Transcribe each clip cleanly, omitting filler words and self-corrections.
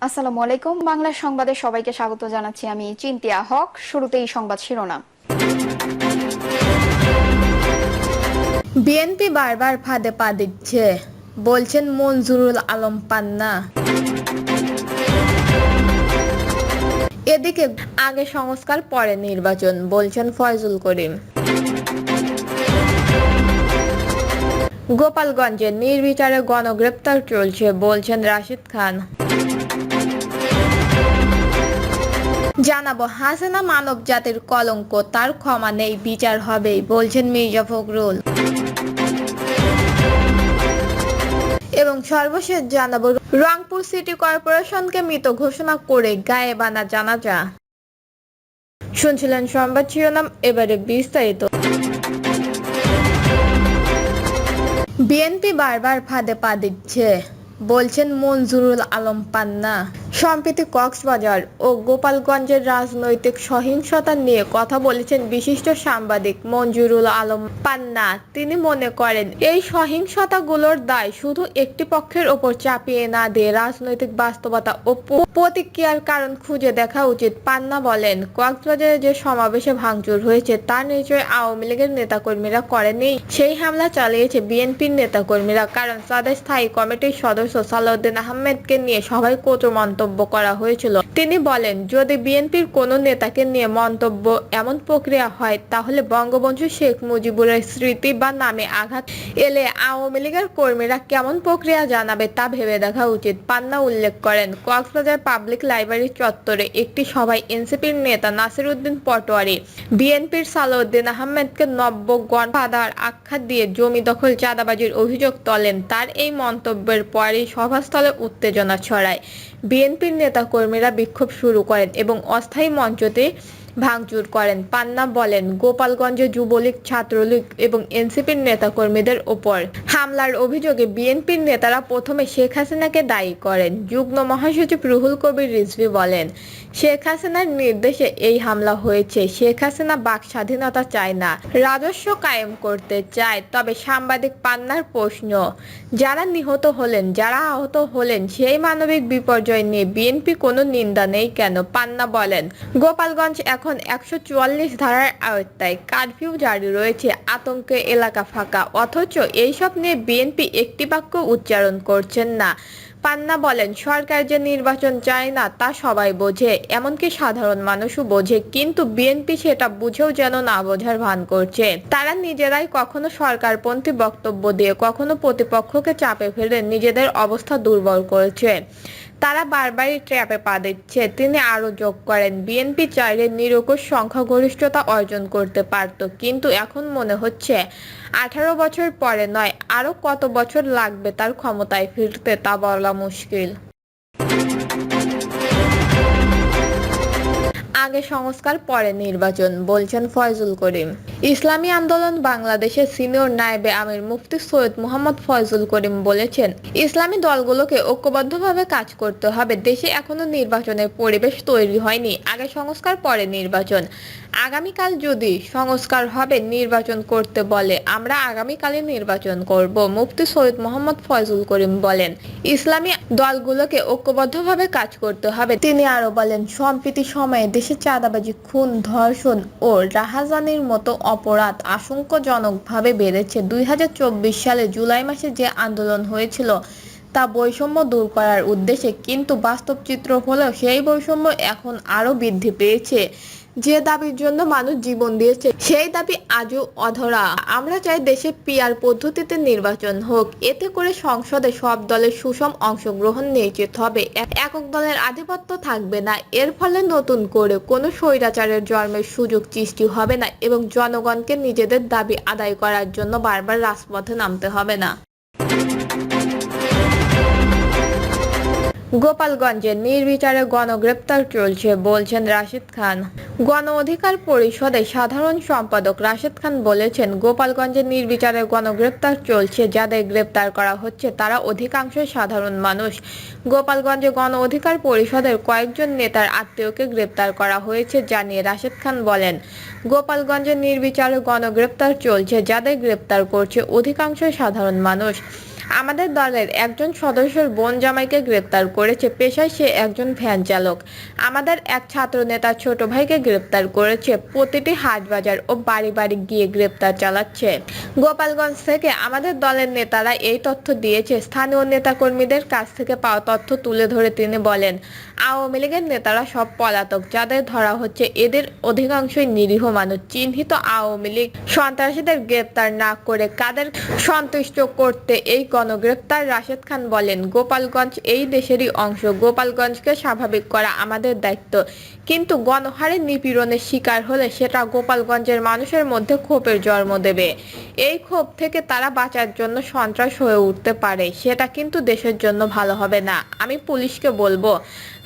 আসসালামু আলাইকুম। বাংলা সংবাদে সবাইকে স্বাগত জানাচ্ছি। আমি চিন্তিয়া হক। শুরুতেই সংবাদ শিরোনাম। বিএনপি বারবার ফাঁদে পা দিচ্ছে, বলছেন মনজুরুল আলম পান্না। এদিকে আগে সংস্কার পরে নির্বাচন, বলছেন ফয়জুল করিম। গোপালগঞ্জে নির্বিচারে গণগ্রেপ্তার চলছে, বলছেন রাশিদ খান। জানাবো, হাসিনা মানব জাতির কলঙ্ক, তার ক্ষমা নেই, বিচার হবেই, বলছেন মির্জা ফখরুল। এবং সর্বশেষ জানাবো, রংপুর সিটি কর্পোরেশনকে মৃত ঘোষণা করে গায়েবানা জানাজা। শুনছিলেন সংবাদ শিরোনাম, এবারে বিস্তারিত। বিএনপি বারবার ফাঁদে পা দিচ্ছে, বলছেন মনজুরুল আলম পান্না। সম্প্রতি কক্সবাজার ও গোপালগঞ্জের রাজনৈতিক সহিংসতা নিয়ে কথা বলেছেন বিশিষ্ট সাংবাদিক মনজুরুল আলম পান্না। তিনি মনে করেন, এই সহিংসতাগুলোর দায় শুধু একটি পক্ষের ওপর চাপিয়ে না দিয়ে রাজনৈতিক বাস্তবতা ও প্রতিক্রিয়ার কারণ খুঁজে দেখা উচিত। পান্না বলেন, কক্সবাজারে যে সমাবেশে ভাঙচুর হয়েছে তা নিশ্চয়ই আওয়ামী লীগের নেতাকর্মীরা করেনি। সেই হামলা চালিয়েছে বিএনপির নেতাকর্মীরা, কারণ তাদের স্থায়ী কমিটির সদস্য সালাউদ্দিন আহমেদকে নিয়ে সবাই কটু মন্তব্য করা হয়েছিল। তিনি বলেন, যদি বিএনপির কোনো নেতাকে নিয়ে মন্তব্য এমন প্রক্রিয়া হয়, তাহলে বঙ্গবন্ধু শেখ মুজিবুরের স্মৃতি বা নামে আঘাত এলে আওয়ামী লীগের কর্মীরা কেমন প্রক্রিয়া জানাবে তা ভেবে দেখা উচিত। পান্না উল্লেখ করেন, কক্সবাজার পাবলিক লাইব্রেরি চত্বরে একটি সভায় এনসিপির নেতা নাসির উদ্দিন পাটোয়ারি বিএনপির সালাউদ্দিন আহমেদকে নব্য গণফাদার আখ্যা দিয়ে জমি দখল, চাঁদাবাজির অভিযোগ তোলেন। তার এই মন্তব্যের পরই সভাস্থলে উত্তেজনা ছড়ায়। বিএনপির নেতাকর্মীরা বিক্ষোভ শুরু করেন এবং অস্থায়ী মঞ্চতে ভাঙচুর করেন। পান্না বলেন, গোপালগঞ্জে যুবলীগ, ছাত্রলীগ এবং এনসিপির নেতাকর্মীদের ওপর হামলার অভিযোগে বিএনপির নেতারা প্রথমে শেখ হাসিনাকে দায়ী করেন। যুগ্ম মহাসচিব রুহুল কবির রিজভী বলেন, শেখ হাসিনার নির্দেশে এই হামলা হয়েছে। শেখ হাসিনা বাক স্বাধীনতা চায় না, রাজস্ব কায়েম করতে চায়। তবে সাংবাদিক পান্নার প্রশ্ন, যারা নিহত হলেন, যারা আহত হলেন, সেই মানবিক বিপর্যয় নিয়ে বিএনপি কোনো নিন্দা নেই কেন? পান্না বলেন, গোপালগঞ্জ এখন 144 ধারার আওতায়, কারফিউ জারি রয়েছে, আতঙ্কে এলাকা ফাঁকা, অথচ এইসব নিয়ে বিএনপি একটি বাক্য উচ্চারণ করছেন না। পান্না বলেন, সরকার যে নির্বাচন চায় না তা সবাই বোঝে, এমনকি সাধারণ মানুষও বোঝে, কিন্তু বিএনপি সেটা বুঝেও যেন না বোঝার ভান করছে। তারা নিজেরাই কখনো সরকারপন্থী বক্তব্য দিয়ে, কখনো প্রতিপক্ষকে চাপে ফেলে নিজেদের অবস্থা দুর্বল করেছে। তারা বারবারই ট্র্যাপে পা দিচ্ছে। তিনি আরো যোগ করেন, বিএনপি চাইলে নিরঙ্কুশ সংখ্যাগরিষ্ঠতা অর্জন করতে পারত, কিন্তু এখন মনে হচ্ছে 18 বছর পরে নয়, আরো কত বছর লাগবে তার ক্ষমতায় ফিরতে তা বলা মুশকিল। আগে সংস্কার পরে নির্বাচন, বলছেন ফয়জুল করিম। ইসলামী আন্দোলন বাংলাদেশের সিনিয়র নায়েবে আমির মুফতি সৈয়দ মোহাম্মদ ফয়জুল করিম বলেছেন, ইসলামী দলগুলোকে ঐক্যবদ্ধভাবে কাজ করতে হবে। দেশে এখনো নির্বাচনের পরিবেশ তৈরি হয়নি। আগে সংস্কার পরে নির্বাচন। আগামীকাল যদি সংস্কার হবে, নির্বাচন করতে বলে, আমরা আগামীকালই নির্বাচন করব, মুফতি সৈয়দ মোহাম্মদ ফয়জুল করিম বলেন। ইসলামী দলগুলোকে ঐক্যবদ্ধভাবে কাজ করতে হবে। তিনি আরো বলেন, সম্প্রতি সময়ে দেশে চাঁদাবাজি, খুন, ধর্ষণ ও রাহাজানির মতো অপরাধ আশঙ্কাজনকভাবে বেড়েছে। 2024 সালে জুলাই মাসে যে আন্দোলন হয়েছিল তা বৈষম্য দূর করার উদ্দেশ্যে, কিন্তু বাস্তব চিত্র হলো সেই বৈষম্য এখন আরো বৃদ্ধি পেয়েছে। যে দাবির জন্য মানুষ জীবন দিয়েছে সেই দাবি আজও অধরা। আমরা চাই দেশে পিআর পদ্ধতিতে নির্বাচন হোক, এতে করে সংসদে সব দলের সুষম অংশগ্রহণ নিশ্চিত হবে, একক দলের আধিপত্য থাকবে না। এর ফলে নতুন করে কোনো স্বৈরাচারের জন্মের সুযোগ সৃষ্টি হবে না এবং জনগণকে নিজেদের দাবি আদায় করার জন্য বারবার রাজপথে নামতে হবে না। গোপালগঞ্জে নির্বিচারে গণগ্রেপ্তার চলছে, বলছেন রাশিদ খান। গণ অধিকার পরিষদের সাধারণ সম্পাদক রাশিদ খান বলেছেন, গোপালগঞ্জে নির্বিচারে গণগ্রেপ্তার চলছে। যাদের গ্রেপ্তার করা হচ্ছে তারা অধিকাংশই সাধারণ মানুষ। গোপালগঞ্জে গণ অধিকার পরিষদের কয়েকজন নেতার আত্মীয়কে গ্রেপ্তার করা হয়েছে জানিয়ে রাশিদ খান বলেন, গোপালগঞ্জে নির্বিচারে গণগ্রেপ্তার চলছে। যাদের গ্রেপ্তার করছে অধিকাংশই সাধারণ মানুষ। আমাদের দলের একজন সদস্যের বোন জামাইকে গ্রেপ্তার করেছে, পেশায় সে একজন ভ্যান চালক। আমাদের এক ছাত্র নেতা ছোট ভাইকে গ্রেপ্তার করেছে, প্রতিটি হাট বাজার ও বাড়ি বাড়ি গিয়ে গ্রেপ্তার চালাচ্ছে। গোপালগঞ্জ থেকে আমাদের দলের নেতারা এই তথ্য দিয়েছে। স্থানীয় নেতাকর্মীদের কাছ থেকে পাওয়া তথ্য তুলে ধরে তিনি বলেন, আওয়ামী লীগের নেতারা সব পলাতক, যাদের ধরা হচ্ছে এদের অধিকাংশই নিরীহ মানুষ। চিহ্নিত আওয়ামী লীগ সন্ত্রাসীদের গ্রেপ্তার না করে কাদের সন্তুষ্ট করতে এই গণগ্রেপ্তার? রাশেদ খান বলেন, গোপালগঞ্জ এই দেশেরই অংশ। গোপালগঞ্জকে স্বাভাবিক করা আমাদের দায়িত্ব, কিন্তু গণহারে নিপীড়নের শিকার হলে সেটা গোপালগঞ্জের মানুষের মধ্যে ক্ষোভের জন্ম দেবে। এই ক্ষোভ থেকে তারা বাঁচার জন্য সন্ত্রাস হয়ে উঠতে পারে, সেটা কিন্তু দেশের জন্য ভালো হবে না। আমি পুলিশকে বলবো,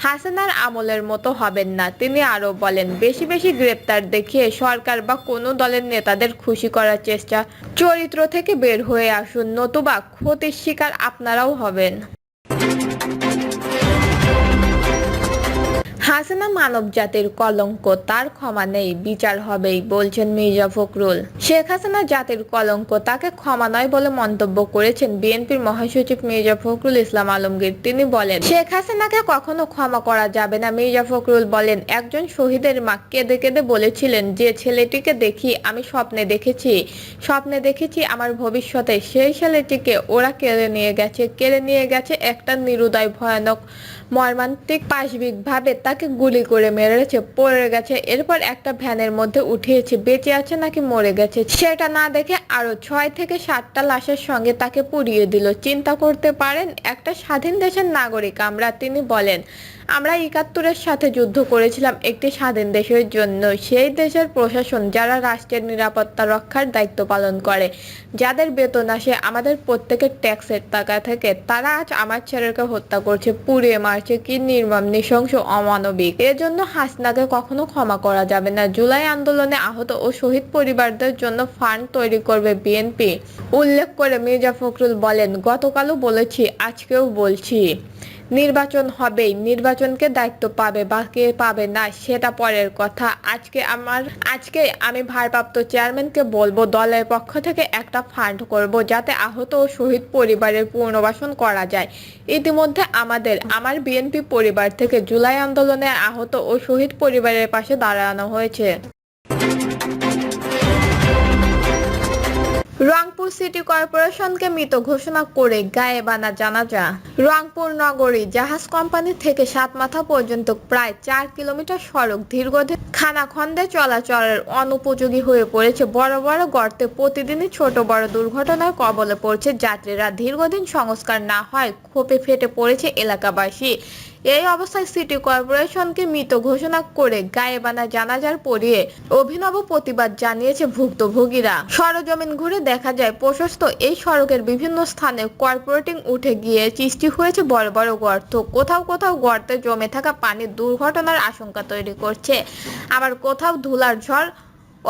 হাসিনার আমলের মতো হবেন না। তিনি আরো বলেন, বেশি বেশি গ্রেপ্তার দেখিয়ে সরকার বা কোনো দলের নেতাদের খুশি করার চেষ্টা চরিত্র থেকে বের হয়ে আসুন, নতুবা ক্ষতির শিকার আপনারাও হবেন। হাসিনা মানব জাতির কলঙ্ক, তার ক্ষমা নেই, বিচার হবেই, বলছেন মির্জা ফখরুল। শেখ হাসিনা জাতির কলঙ্ক, তাকে ক্ষমা নয় বলে মন্তব্য করেছেন বিএনপির মহাসচিব মির্জা ফখরুল ইসলাম আলমগীর। তিনি বলেন, শেখ হাসিনাকে কখনো ক্ষমা করা যাবে না। মির্জা ফখরুল বলেন, একজন শহীদের মা কেঁদে কেঁদে বলেছিলেন, যে ছেলেটিকে দেখি আমি স্বপ্নে দেখেছি আমার ভবিষ্যতে, সেই ছেলেটিকে ওরা কেড়ে নিয়ে গেছে একটা নিরুদয় ভয়ানক মর্মান্তিক পাশবিকভাবে তাকে গুলি করে মেরেছে, পড়ে গেছে, এরপর একটা ভ্যানের মধ্যে উঠিয়েছে, বেঁচে আছে নাকি মরে গেছে সেটা না দেখে আরো 6 থেকে 7টা লাশের সঙ্গে তাকে পুড়িয়ে দিল। চিন্তা করতে পারেন, একটা স্বাধীন দেশের নাগরিক আমরা। তিনি বলেন, আমরা 71-এর সাথে যুদ্ধ করেছিলাম একটি স্বাধীন দেশের জন্য। সেই দেশের প্রশাসন যারা রাষ্ট্রের নিরাপত্তা রক্ষার দায়িত্ব পালন করে, যাদের বেতন আসে আমাদের প্রত্যেকের ট্যাক্সের টাকা থেকে, তারা আজ আমার ছেলেকে হত্যা করছে, পুড়িয়ে মারছে। কি নির্মম, নৃশংস, অমানবিক। এজন্য হাসিনাকে কখনো ক্ষমা করা যাবে না। জুলাই আন্দোলনে আহত ও শহীদ পরিবারদের জন্য ফান্ড তৈরি করবে বিএনপি। উল্লেখ করে মির্জা ফখরুল বলেন, গতকালও বলেছি, আজকেও বলছি, নির্বাচন হবেই। নির্বাচনকে দায়িত্ব পাবে বা কে পাবে না সেটা পরের কথা। আজকে আমি ভারপ্রাপ্ত চেয়ারম্যানকে বলবো, দলের পক্ষ থেকে একটা ফান্ড করব, যাতে আহত ও শহীদ পরিবারের পুনর্বাসন করা যায়। ইতিমধ্যে আমার বিএনপি পরিবার থেকে জুলাই আন্দোলনে আহত ও শহীদ পরিবারের পাশে দাঁড়ানো হয়েছে। রংপুর সিটি কর্পোরেশনকে মৃত ঘোষণা করে গায়েবানা জানাজা। রংপুর নগরী জাহাজ কোম্পানি থেকে সাতমাথা পর্যন্ত প্রায় 4 কিলোমিটার সড়ক দীর্ঘদিন খানাখন্দে চলাচলের অনুপযোগী হয়ে পড়েছে। বড় বড় গর্তে প্রতিদিনই ছোট বড় দুর্ঘটনার কবলে পড়ছে যাত্রীরা। দীর্ঘদিন সংস্কার না হয় ক্ষোভে ফেটে পড়েছে এলাকাবাসী। এই অবস্থায় সিটি কর্পোরেশনকে মৃত ঘোষণা করে গায়েবানা জানাজার পরিয়ে অভিনব প্রতিবাদ জানিয়েছে ভুক্তভোগীরা। সরজমিন ঘুরে দেখা যায়, প্রশস্ত এই সড়কের বিভিন্ন স্থানে কর্পোরেটিং উঠে গিয়ে সৃষ্টি হয়েছে বড় বড় গর্ত। কোথাও কোথাও গর্তে জমে থাকা পানি দুর্ঘটনার আশঙ্কা তৈরি করছে, আবার কোথাও ধুলার ঝড়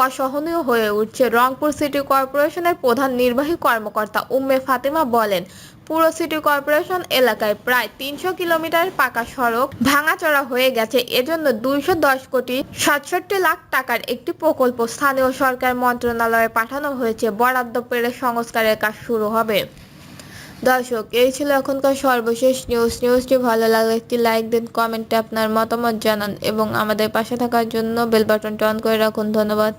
অসহনীয় হয়ে উঠছে। রংপুর সিটি কর্পোরেশনের প্রধান নির্বাহী কর্মকর্তা উম্মে ফাতেমা বলেন, পুরো সিটি কর্পোরেশন এলাকায় প্রায় 300 কিলোমিটার পাকা সড়ক ভাঙাচোরা হয়ে গেছে। এজন্য 210 কোটি 67 লাখ টাকার একটি প্রকল্প স্থানীয় সরকার মন্ত্রণালয়ে পাঠানো হয়েছে। বরাদ্দ পেলে সংস্কারের কাজ শুরু হবে। দর্শক, এই ছিল এখনকার সর্বশেষ নিউজটি ভালো লাগলে একটি লাইক দিন, কমেন্টে আপনার মতামত জানান এবং আমাদের পাশে থাকার জন্য বেল বাটনটা অন করে রাখুন। ধন্যবাদ।